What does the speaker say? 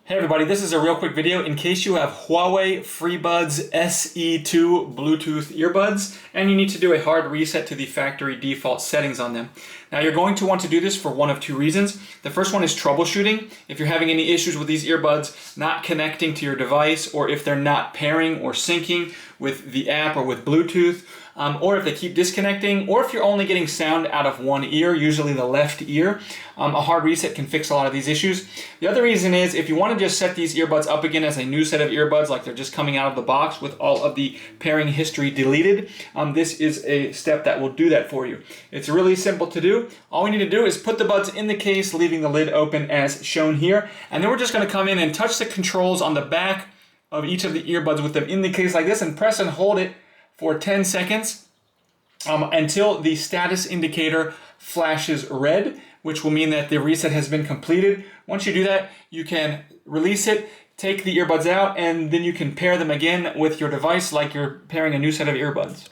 Hey everybody, this is a real quick video in case you have Huawei Freebuds SE2 Bluetooth earbuds and you need to do a hard reset to the factory default settings on them. Now you're going to want to do this for one of two reasons. The first one is troubleshooting. If you're having any issues with these earbuds not connecting to your device, or if they're not pairing or syncing with the app or with Bluetooth, or if they keep disconnecting, or if you're only getting sound out of one ear, usually the left ear, a hard reset can fix a lot of these issues. The other reason is if you want to just set these earbuds up again as a new set of earbuds, like they're just coming out of the box with all of the pairing history deleted, this is a step that will do that for you. It's really simple to do. All we need to do is put the buds in the case, leaving the lid open as shown here, and then we're just going to come in and touch the controls on the back of each of the earbuds with them in the case like this, and press and hold it for 10 seconds until the status indicator flashes red, which will mean that the reset has been completed. Once you do that, you can release it, take the earbuds out, and then you can pair them again with your device like you're pairing a new set of earbuds.